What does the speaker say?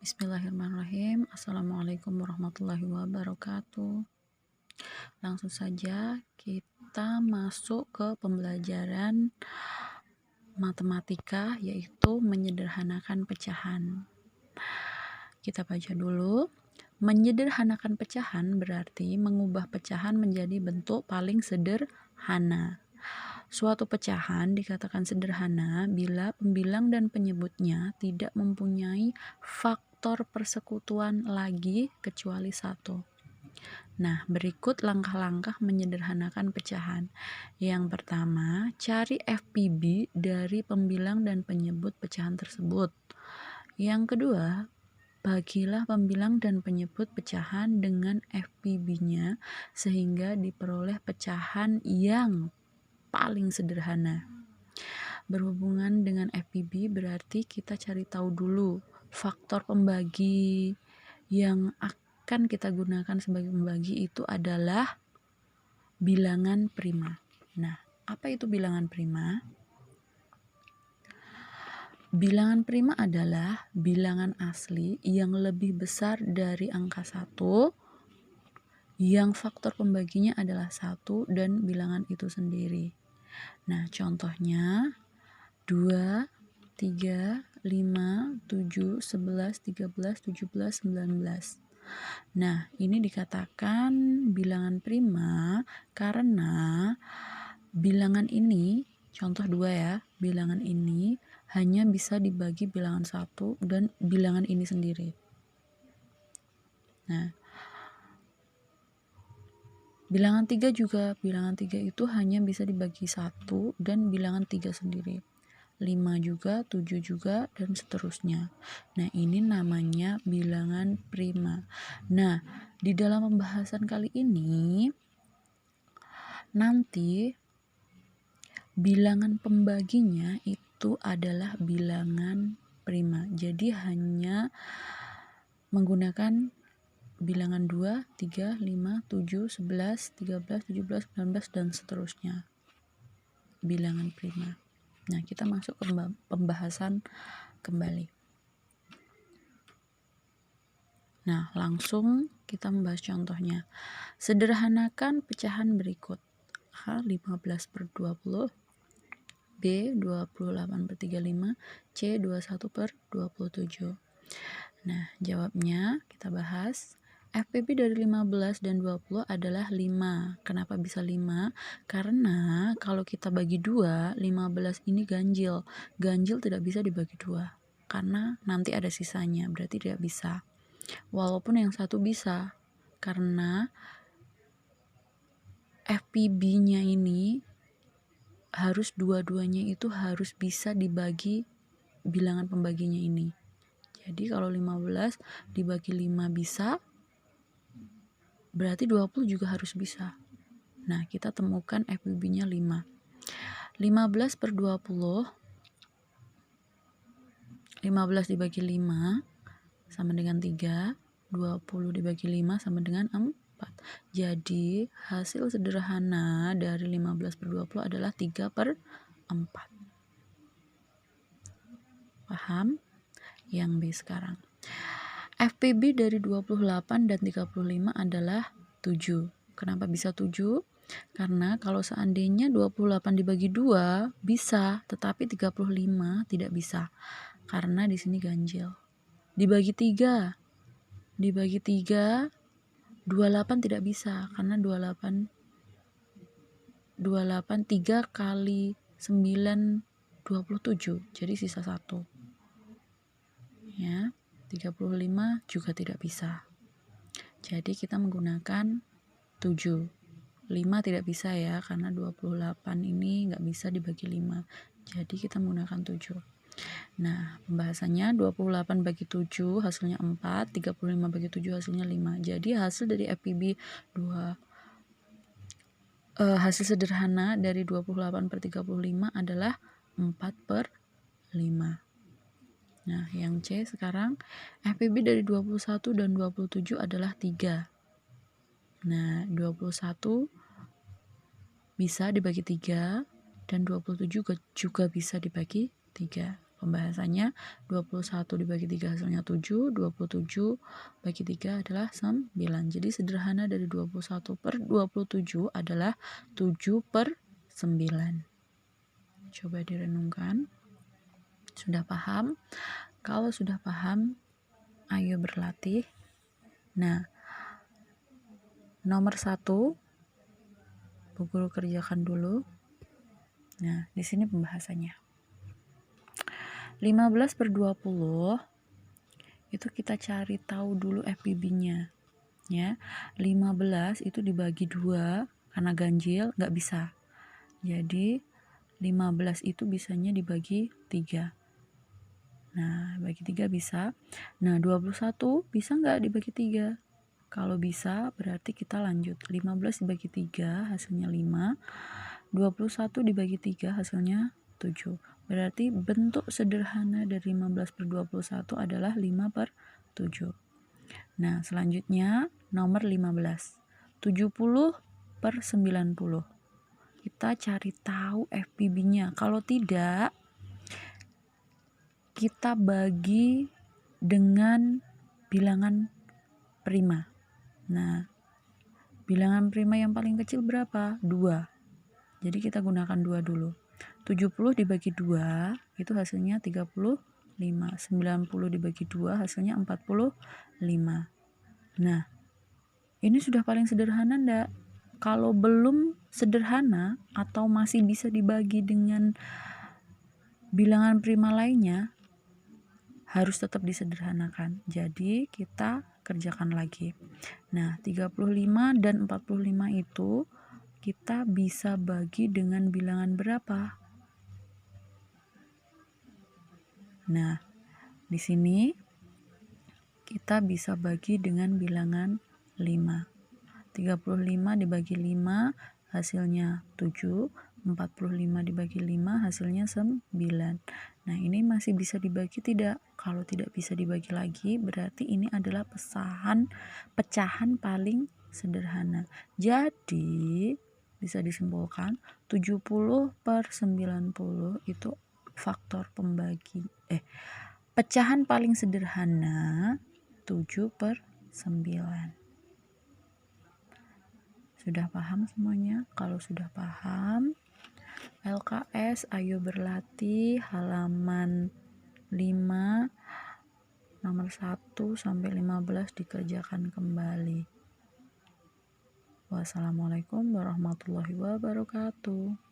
Bismillahirrahmanirrahim. Assalamualaikum warahmatullahi wabarakatuh. Langsung saja kita masuk ke pembelajaran matematika, yaitu menyederhanakan pecahan. Kita baca dulu. Menyederhanakan pecahan berarti mengubah pecahan menjadi bentuk paling sederhana. Suatu pecahan dikatakan sederhana bila pembilang dan penyebutnya tidak mempunyai faktor persekutuan lagi kecuali satu. Nah, berikut langkah-langkah menyederhanakan pecahan. Yang pertama, cari FPB dari pembilang dan penyebut pecahan tersebut. Yang kedua, bagilah pembilang dan penyebut pecahan dengan FPB-nya sehingga diperoleh pecahan yang paling sederhana. Berhubungan dengan FPB berarti kita cari tahu dulu faktor pembagi yang akan kita gunakan sebagai pembagi itu adalah bilangan prima. Nah, apa itu bilangan prima? Bilangan prima adalah bilangan asli yang lebih besar dari angka 1 yang faktor pembaginya adalah 1 dan bilangan itu sendiri. Nah, contohnya 2, 3, 5, 7, 11, 13, 17, 19. Nah, ini dikatakan bilangan prima karena bilangan ini, contoh 2 ya, bilangan ini hanya bisa dibagi bilangan 1 dan bilangan ini sendiri. Nah, bilangan 3 juga, bilangan 3 itu hanya bisa dibagi 1 dan bilangan 3 sendiri. 5 juga, 7 juga, dan seterusnya. Nah, ini namanya bilangan prima. Nah, di dalam pembahasan kali ini, nanti bilangan pembaginya itu adalah bilangan prima. Jadi hanya menggunakan bilangan 2, 3, 5, 7, 11, 13, 17, 19, dan seterusnya. Bilangan prima. Nah, kita masuk ke pembahasan kembali. Nah, langsung kita membahas contohnya. Sederhanakan pecahan berikut. A 15/20, B 28/35, C 21/27. Nah, jawabnya kita bahas. FPB dari 15 dan 20 adalah 5. Kenapa bisa 5? Karena kalau kita bagi 2, 15 ini ganjil. Ganjil tidak bisa dibagi 2. Karena nanti ada sisanya, berarti tidak bisa. Walaupun yang satu bisa. Karena FPB-nya ini harus dua-duanya itu harus bisa dibagi bilangan pembaginya ini. Jadi kalau 15 dibagi 5 bisa, berarti 20 juga harus bisa. Nah, kita temukan FPB-nya 5. 15/20, 15 dibagi 5 sama dengan 3, 20 dibagi 5 sama dengan 4. Jadi, hasil sederhana dari 15/20 adalah 3/4. Paham? Yang B sekarang. FPB dari 28 dan 35 adalah 7. Kenapa bisa 7? Karena kalau seandainya 28 dibagi 2 bisa, tetapi 35 tidak bisa. Karena di sini ganjil. Dibagi 3. Dibagi 3 28 tidak bisa karena 28 3 kali 9 27. Jadi sisa 1. Ya. 35 juga tidak bisa. Jadi kita menggunakan 7. 5 tidak bisa ya, karena 28 ini nggak bisa dibagi 5. Jadi kita menggunakan 7. Nah, pembahasannya 28 bagi 7 hasilnya 4, 35 bagi 7 hasilnya 5. Jadi hasil dari FPB hasil sederhana dari 28/35 adalah 4/5. Nah, yang C sekarang, FPB dari 21 dan 27 adalah 3. Nah, 21 bisa dibagi 3 dan 27 juga bisa dibagi 3. pembahasannya 21 dibagi 3 hasilnya 7, 27 bagi 3 adalah 9. Jadi sederhana dari 21 per 27 adalah 7 per 9. Coba direnungkan. Sudah paham? Kalau sudah paham, ayo berlatih. Nah, nomor 1 Bu Guru kerjakan dulu. Nah, di sini pembahasannya. 15 per 20 itu kita cari tahu dulu FPB-nya. Ya, 15 itu dibagi 2 karena ganjil nggak bisa. Jadi 15 itu bisanya dibagi 3. Nah, bagi 3 bisa. Nah, 21 bisa nggak dibagi 3? Kalau bisa berarti kita lanjut. 15 dibagi 3 hasilnya 5. 21 dibagi 3 hasilnya 7. Berarti bentuk sederhana dari 15 per 21 adalah 5 per 7. Nah, selanjutnya nomor 15. 70 per 90. Kita cari tahu FPB-nya. Kalau tidak, kita bagi dengan bilangan prima. Nah, bilangan prima yang paling kecil berapa? 2. Jadi kita gunakan 2 dulu. 70 dibagi 2 itu hasilnya 35. 90 dibagi 2 hasilnya 45. Nah, ini sudah paling sederhana enggak? Kalau belum sederhana atau masih bisa dibagi dengan bilangan prima lainnya, harus tetap disederhanakan. Jadi kita kerjakan lagi. Nah, 35 dan 45 itu kita bisa bagi dengan bilangan berapa? Nah, di sini kita bisa bagi dengan bilangan 5. 35 dibagi 5 hasilnya 7. 45 dibagi 5 hasilnya 9. Nah, ini masih bisa dibagi tidak? Kalau tidak bisa dibagi lagi, berarti ini adalah pecahan paling sederhana. Jadi, bisa disimpulkan 70 per 90 itu faktor pecahan paling sederhana 7 per 9. Sudah paham semuanya? Kalau sudah paham, LKS ayo berlatih halaman 5 nomor 1 sampai 15 dikerjakan kembali. Wassalamualaikum warahmatullahi wabarakatuh.